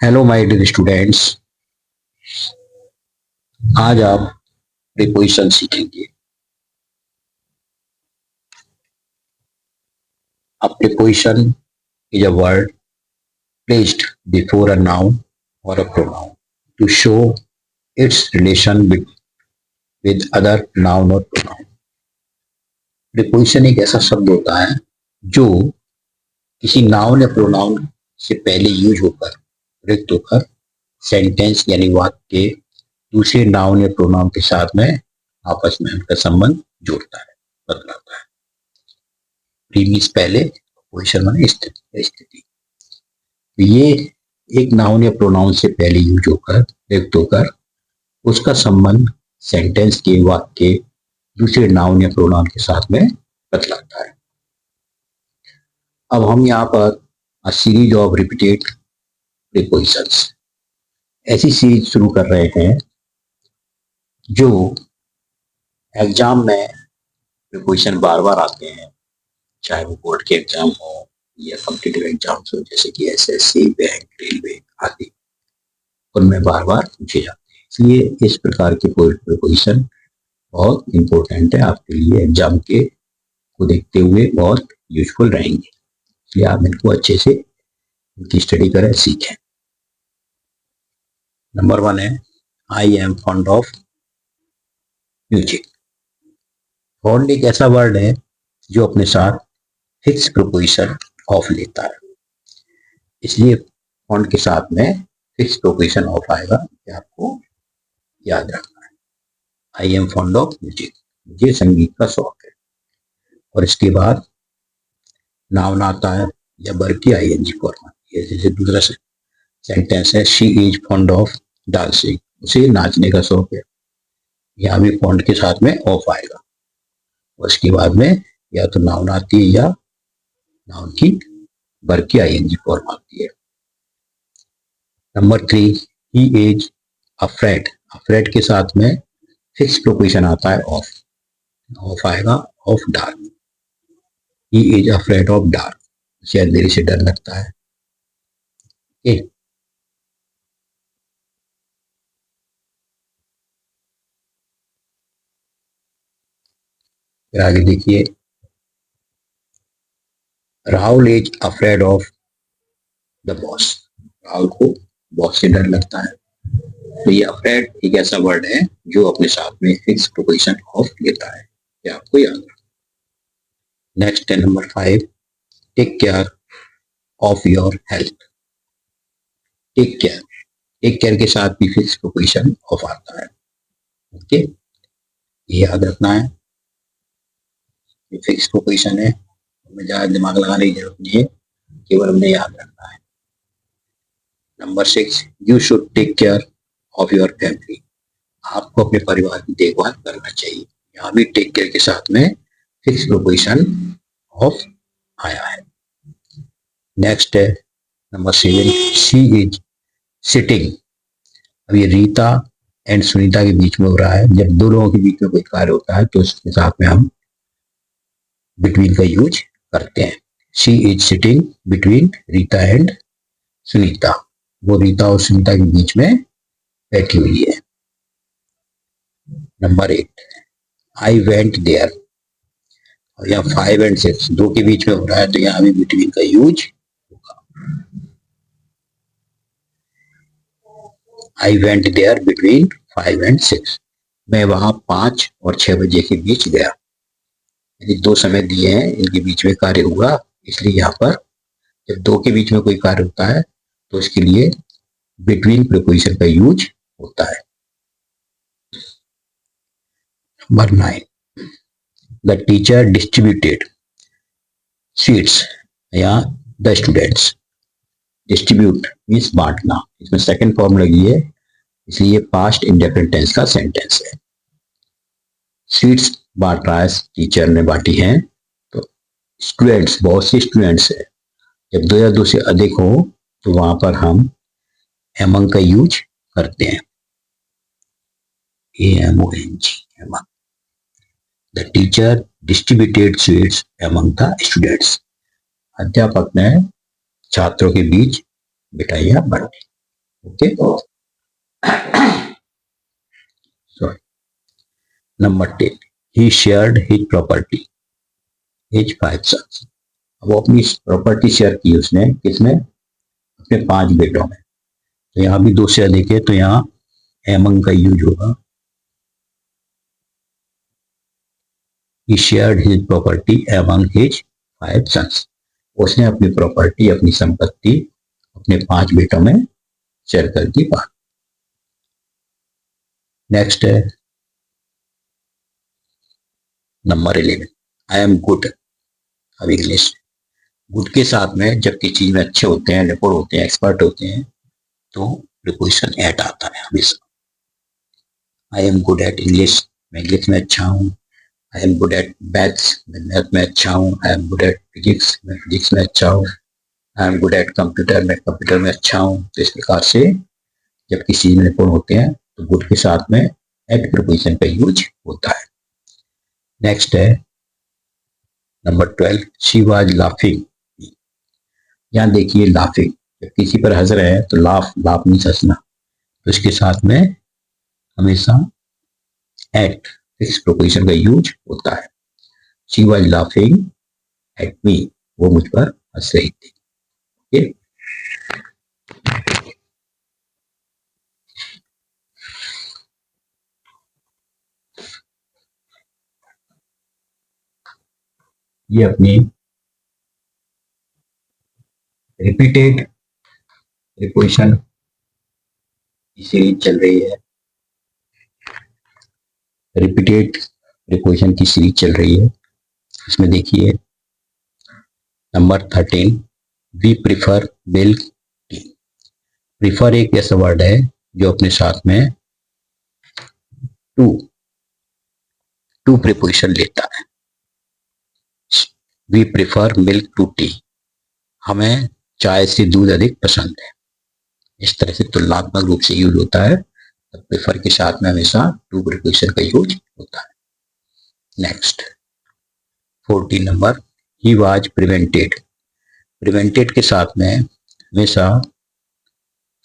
Hello my dear students. आज आप preposition सीखेंगे। A preposition is a word placed before a noun or a pronoun to show its relation with other noun or pronoun. Preposition एक ऐसा शब्द होता है जो किसी नाउन या प्रोनाउन से पहले यूज होकर प्रयुक्त होकर सेंटेंस यानी वाक्य के दूसरे नाउन या प्रोनाउन के साथ में आपस में उनका संबंध जोड़ता है, बदलाता है। प्रीमिस पहले, पोजीशन माने स्थिति। ये एक नाउन या प्रोनाउन से पहले यूज होकर व्यक्त होकर उसका संबंध सेंटेंस के वाक्य के दूसरे नाउन या प्रोनाउन के साथ में बतलाता है। अब हम यहाँ पर a series of repeated prepositions ऐसी सीरीज शुरू कर रहे हैं जो एग्जाम में प्रीपोजिशन बार बार आते हैं, चाहे वो बोर्ड के एग्जाम हो या कॉम्पिटिटिव एग्जाम्स हो, जैसे कि एसएससी, बैंक, रेलवे आदि, उनमें बार बार पूछे जाते हैं। इसलिए इस प्रकार के प्रीपोजिशन बहुत इंपॉर्टेंट है आपके लिए, एग्जाम के को देखते हुए बहुत यूजफुल रहेंगे। इसलिए आप इनको अच्छे से इनकी स्टडी करें, सीखें। नंबर 1 है I am fond of music. Fond एक ऐसा वर्ड है जो अपने साथ फिक्स प्रीपोजिशन ऑफ लेता है, इसलिए फॉन्ड के साथ में फिक्स प्रीपोजिशन ऑफ आएगा, ये आपको याद रखना है। I am fond of music, मुझे संगीत का शौक है। और इसके बाद नाउन आता है या वर्ब की आईएनजी फॉर्म आती है। जैसे दूसरा सेंटेंस है she is fond of dancing, उसे नाचने का शौक है। यहाँ भी फॉन्ड के साथ में ऑफ आएगा। और इसके बाद में या तो नाउन आती है या नाउन की वर्ब की आईएनजी फॉर्म आती है। Number 3, he is afraid. Afraid के साथ में फिक्स प्रीपोजिशन आता है ऑफ, ऑफ आएगा of dark. He is afraid of dark, उसे अंधेरे से डर लगता है। फिर आगे देखिए, Rahul is afraid of the boss. Rahul को बॉस से डर लगता है। तो ये अफ्रेड एक ऐसा वर्ड है जो अपने साथ में फिक्स प्रीपोजिशन ऑफ लेता है, ये आपको याद रखना। नेक्स्ट है number 5, take care of your health. Take care के साथ भी फिक्स प्रीपोजिशन ऑफ आता है। ओके, ये याद रखना है, ये फिक्स प्रीपोजिशन है, हमें ज्यादा दिमाग लगाने की जरूरत नहीं है, केवल हमने याद रखना है। Number 6, you should take care of your family. आपको अपने परिवार की देखभाल करना चाहिए। यहाँ भी टेक केयर के साथ में फिक्स प्रीपोजिशन ऑफ आया है। नेक्स्ट है नंबर 7, शी इज सिटिंग। अब ये रीता एंड सुनीता के बीच में हो रहा है। जब दो लोगों के बीच में कोई कार्य होता है तो उसके साथ में हम बिटवीन का यूज करते हैं। She is sitting between Rita and Sunita, वो रीता और सुनीता के बीच में बैठी हुई है। Number 8, I went there. और यहाँ 5 एंड 6 दो के बीच में हो रहा है तो यहाँ भी बिटवीन का यूज होगा। I went there between 5 and 6, मैं वहां 5 और 6 बजे के बीच गया। यदि दो समय दिए हैं, इनके बीच में कार्य हुआ, इसलिए यहाँ पर जब दो के बीच में कोई कार्य होता है तो इसके लिए बिटवीन प्रीपोजिशन का यूज होता है। Number 9, the teacher distributed seats या द स्टूडेंट्स। डिस्ट्रीब्यूट मीन्स बांटना, इसमें सेकंड फॉर्म लगी है, इसलिए पास्ट इंडेफिनिट टेंस का सेंटेंस है। सीट्स बांट रहा है, टीचर ने बांटी है, तो स्टूडेंट्स, बहुत से स्टूडेंट्स है। जब 2 या 2 से अधिक हो तो वहां पर हम एमंग का यूज करते हैं, AMONG, among. The teacher distributed seats among the students. अध्यापक ने छात्रों के बीच मिठाइयां बांटी। Okay, sorry. Number 10, he shared his property his 5 sons. वो अपनी प्रॉपर्टी शेयर की उसने किसमें, अपने 5 बेटों में। तो यहाँ भी 2 से अधिक है, तो यहाँ एमंग का यूज होगा। He shared his property among his 5 sons. उसने अपनी प्रॉपर्टी, अपनी संपत्ति अपने 5 बेटों में शेयर कर दी बात। नेक्स्ट है नंबर 11, आई एम गुड। अब इंग्लिश, गुड के साथ में जब किसी चीज में अच्छे होते हैं, निपुण होते हैं, एक्सपर्ट होते हैं, तो प्रीपोजिशन एट आता है हमेशा। I am good at English, मैं इंग्लिश में अच्छा हूँ। I am good at maths, मैं मैथ में अच्छा हूँ। I am good at physics, मैं फिजिक्स में अच्छा हूँ। I am good at computer, मैं कंप्यूटर में अच्छा हूँ। तो इस प्रकार से जब किसी चीज में निपुण होते हैं तो गुड के साथ में एट प्रीपोजिशन का यूज होता है। नेक्स्ट है नंबर 12, शी वाज लाफिंग। यहाँ देखिए लाफिंग, जब किसी पर हंस रहे हैं तो लाफ, लाफ मीन्स हंसना, तो इसके साथ में हमेशा एट फिक्स प्रीपोजिशन का यूज होता है। She was laughing at me, वो मुझ पर हंस रही थी। ओके, ये अपनी रिपीटेड प्रीपोजिशन की सीरीज चल रही है। रिपीटेड प्रीपोजिशन की सीरीज चल रही है। इसमें देखिए number 13, we prefer milk tea. Prefer एक ऐसा वर्ड है जो अपने साथ में टू टू प्रीपोजिशन लेता है। We prefer milk to tea, हमें चाय से दूध अधिक पसंद है। इस तरह से तुलनात्मक रूप से यूज होता है, प्रेफर के साथ में हमेशा टू प्रीपोजिशन का यूज होता है। Next 14 number, he was prevented. Prevented के साथ में हमेशा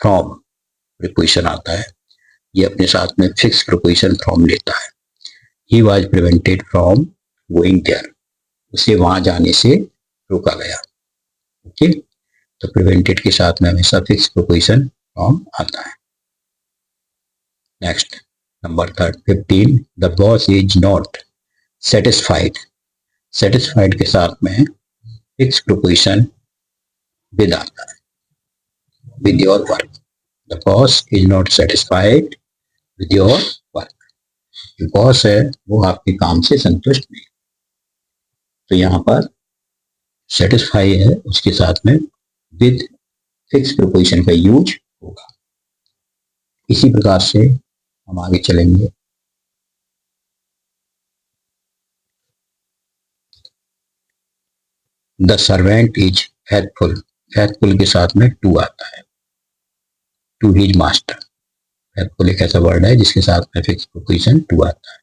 फ्रॉम प्रीपोजिशन आता है। ये अपने साथ में फिक्स प्रीपोजिशन फ्रॉम लेता है। He was prevented from going there, उसे वहां जाने से रोका गया। ओके, तो प्रिवेंटेड के साथ में हमेशा फिक्स प्रीपोजिशन फ्रॉम आता है। Next number 15, the boss is not satisfied. Satisfied के साथ में फिक्स प्रीपोजिशन विद आता है, with your work. The boss is not satisfied with your work. जो बॉस है वो आपके काम से संतुष्ट नहीं। तो यहाँ पर सेटिस्फाई है, उसके साथ में विद फिक्स प्रीपोजिशन का यूज होगा। इसी प्रकार से हम आगे चलेंगे। The servant is faithful, faithful के साथ में टू आता है, टू हिज मास्टर। फेथफुल एक ऐसा वर्ड है जिसके साथ में फिक्स प्रीपोजिशन टू आता है।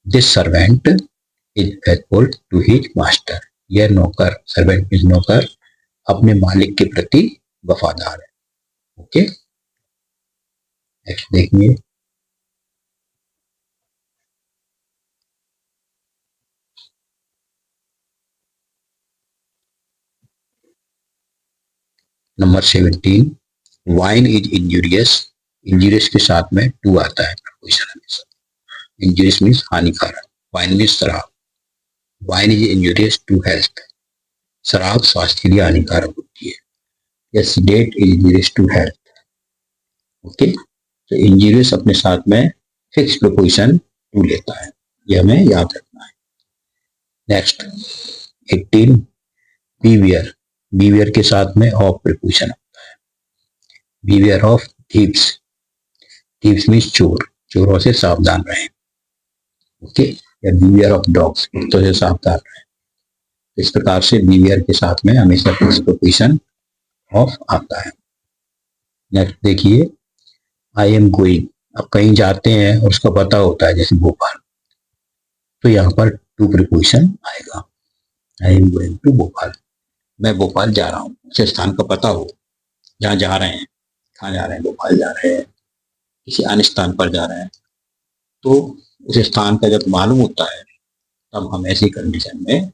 This servant is faithful to his master, यह नौकर, सर्वेंट मीन्स नौकर, अपने मालिक के प्रति वफादार है। ओके, नेक्स्ट देखिए number 17, wine is injurious. Injurious के साथ में टू आता है प्रीपोजिशन हमेशा। इंजूरियस मीन्स हानिकारक, वाइन मीन्स शराब। Wine is injurious to health, शराब स्वास्थ्य के लिए हानिकारक होती है। या cigarette is injurious to health. Okay, तो इंजूरियस अपने साथ में फिक्स प्रीपोजिशन टू लेता है, ये हमें याद रखना है। नेक्स्ट 18, बीवियर। बीवियर के साथ में ऑफ प्रीपोजिशन आता है। बीवियर ऑफ थीव्स, थीव्स मीन्स चोर, चोरों से सावधान रहें। ओके, या बीवियर ऑफ डॉग्स, कुत्तों से सावधान रहें। इस प्रकार से बीवियर के साथ में हमेशा फिक्स प्रीपोजिशन ऑफ आता है। नेक्स्ट देखिए आई एम गोइंग। अब कहीं जाते हैं और उसका पता होता है, जैसे भोपाल, तो यहाँ पर टू प्रीपोजिशन आएगा। I am going to Bhopal, मैं भोपाल जा रहा हूँ, उस स्थान का पता हो जहाँ जा रहे हैं, कहाँ जा रहे हैं, भोपाल जा रहे हैं, किसी अन्य स्थान पर जा रहे हैं, तो उस स्थान का जब मालूम होता है तब हम ऐसी कंडीशन में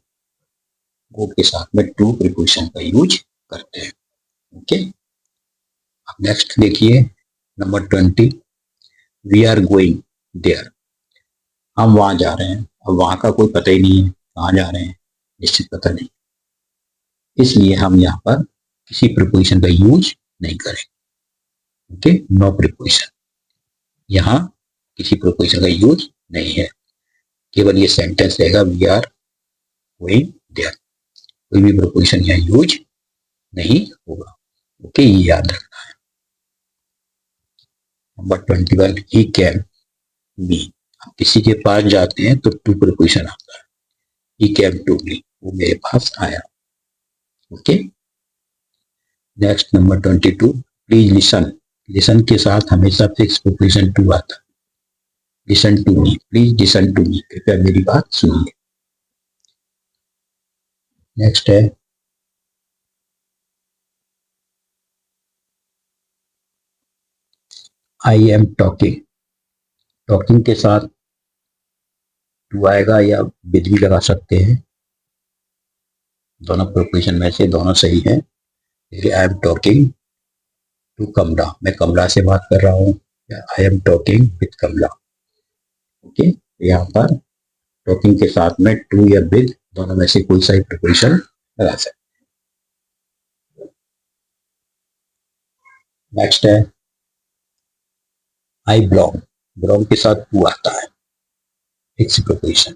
गो के साथ में टू प्रीपोजिशन का यूज करते हैं। ओके, अब नेक्स्ट देखिए number 20, we are going there. हम वहां जा रहे हैं, अब वहां का कोई पता ही नहीं है, कहाँ जा रहे हैं निश्चित पता नहीं, इसलिए हम यहाँ पर किसी प्रीपोजिशन का यूज नहीं करेंगे। ओके, नो प्रीपोजिशन, यहाँ किसी प्रीपोजिशन का यूज नहीं है, केवल ये सेंटेंस रहेगा वी आर गोइंग देयर, कोई भी प्रीपोजिशन यहाँ यूज नहीं होगा। ओके, ये याद रखना है। Number 21, he can be. आप किसी के पास जाते हैं तो टू प्रीपोजिशन आता है, ही कैम टू मी, वो मेरे पास आया। Okay, next number 22, please listen. Listen के साथ हमेशा फिक्स प्रीपोजिशन टू आता है, listen to me, please listen to me, कृपया मेरी बात सुनिए। नेक्स्ट है आई एम टॉकिंग। टॉकिंग के साथ टू आएगा या विद भी लगा सकते हैं, दोनों प्रीपोजिशन में से दोनों सही है। I am talking to Kamala, मैं कमला से बात कर रहा हूँ, या I am talking with Kamala. Okay, यहाँ पर टॉकिंग के साथ में टू या विद दोनों में से कोई सा प्रीपोजिशन लगा सकते। नेक्स्ट है आई बिलोंग। बिलोंग के साथ टू आता है, fix preposition,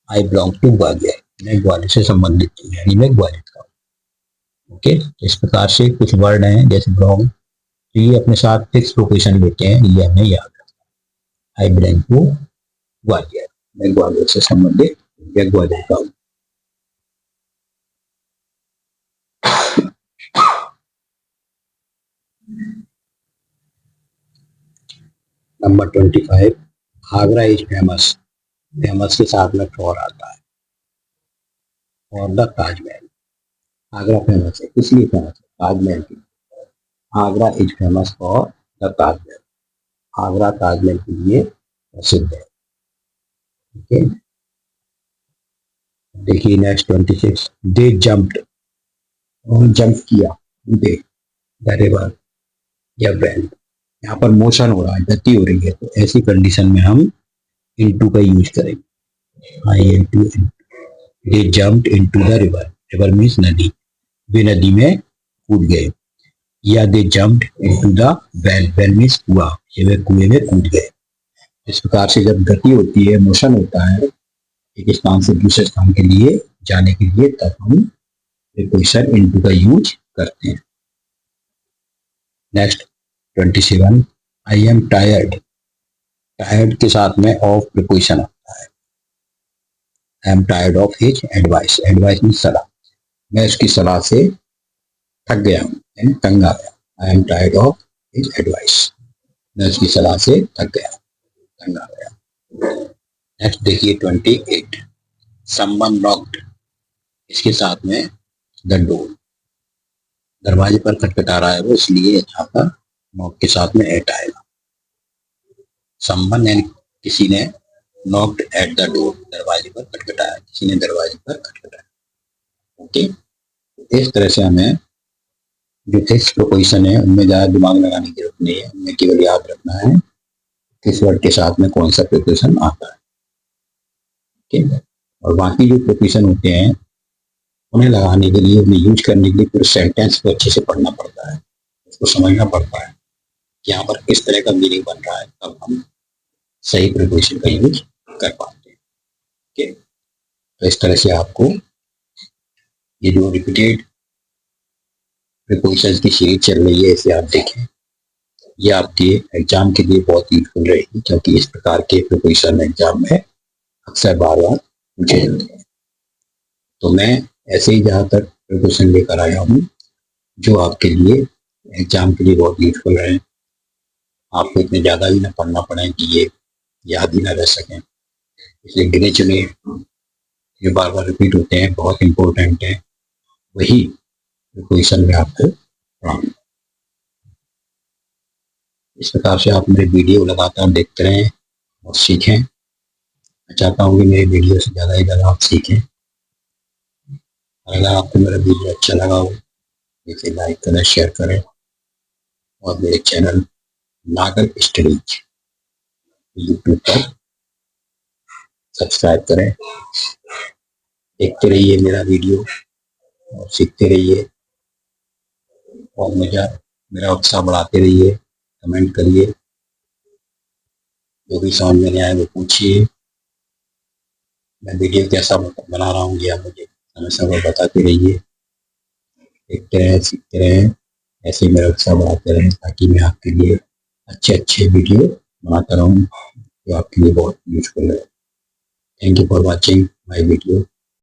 I belong to Gwalior, मैं ग्वालियर से संबंधित हूँ, यानी मैं ग्वालियर का हूँ। ओके, इस प्रकार से कुछ वर्ड हैं जैसे बिलोंग, तो ये अपने साथ फिक्स प्रीपोजिशन लेते हैं, ये हमें याद रखना। आई बिलोंग टू ग्वालियर, मैं ग्वालियर से संबंधित या ग्वालियर का हूँ। Number 25, Agra is famous. Famous के साथ में फॉर आता है, और द ताजमहल। आगरा फेमस है, किस लिए फेमस है, ताजमहल के लिए। Agra is famous for the Taj Mahal, Agra Taj Mahal के लिए प्रसिद्ध है। ओके, देखिए नेक्स्ट 26, दे जंप्ड। जंप किया, दे द रिवर या वेल, यहाँ पर मोशन हो रहा है, गति हो रही है, तो ऐसी कंडीशन में हम इनटू का यूज करेंगे। I N to, they jumped into the river, river means नदी, वे नदी में कूद गए। या they jumped into the well, well means कुआं, ये वे कुएं में कूद गए। इस प्रकार से जब गति होती है, मोशन होता है एक स्थान से दूसरे स्थान के लिए जाने के लिए, तब हम प्रीपोजिशन इनटू का यूज करते हैं। Next 27, I am tired. Tired के साथ में ऑफ प्रीपोजिशन आता है, I am tired of his advice, advice means सलाह, मैं उसकी सलाह से थक गया हूँ, यानी तंग आ गया। I am tired of his advice, मैं उसकी सलाह से थक गया, तंग आ गया। नेक्स्ट देखिए 28, समवन नॉक्ड। इसके साथ में द डोर, दरवाजे पर खटखटा रहा है वो, इसलिए यहाँ पर नॉक के साथ में एट आएगा। समवन यानी किसी ने, नॉक्ड एट द डोर, दरवाजे पर खटखटाया, किसी ने दरवाजे पर खटखटाया। ओके, इस तरह से हमें जो फिक्स प्रीपोजिशन है उनमें ज्यादा दिमाग लगाने की जरूरत नहीं है, हमें केवल याद रखना है किस वर्ड के साथ में कौन सा प्रीपोजिशन आता है। ठीक है, और बाकी जो प्रीपोजिशन होते हैं उन्हें लगाने के लिए, उन्हें यूज करने के लिए पूरे सेंटेंस को अच्छे से पढ़ना पड़ता है, उसको समझना पड़ता है कि यहाँ पर किस तरह का मीनिंग बन रहा है, तब हम सही प्रीपोजिशन का यूज कर पाते हैं। ओके, तो इस तरह से आपको ये जो रिपीटेड प्रीपोजिशन की सीरीज चल रही है, इसे आप देखें, ये आपके एग्जाम के लिए बहुत यूजफुल रहेगी, क्योंकि इस प्रकार के प्रीपोजिशन एग्जाम में अक्सर बार बार पूछे जाते हैं। तो मैं ऐसे ही ज़्यादातर प्रिपरेशन लेकर आया हूँ जो आपके लिए एग्जाम के लिए बहुत यूजफुल रहे, आपको इतने ज़्यादा भी ना पढ़ना पड़े कि ये याद ही ना रह सकें, इसलिए गिने चुने जो बार बार रिपीट होते हैं, बहुत इंपॉर्टेंट है, वही प्रिपरेशन में आपको पढ़ाऊंगा। इस प्रकार से आप मेरे वीडियो लगातार देखते रहें और सीखें। मैं चाहता हूँ कि मेरे वीडियो से ज़्यादा से ज़्यादा आप सीखें। अगर आपको मेरा वीडियो अच्छा लगा हो इसे लाइक करें, शेयर करें और मेरे चैनल नागर स्टडीज यूट्यूब पर सब्सक्राइब करें। देखते रहिए मेरा वीडियो और सीखते रहिए और मेरा उत्साह बढ़ाते रहिए। कमेंट करिए, जो भी समझ में नहीं आए वो पूछिए। मैं वीडियो कैसा बना रहा हूँ ये आप मुझे समय समय बताते रहिए। देखते रहें, सीखते रहें, ऐसे ही मेरा उत्साह बढ़ाते रहें ताकि मैं आपके लिए अच्छे अच्छे वीडियो बनाता रहूँ जो आपके लिए बहुत यूजफुल है। Thank you for watching my video.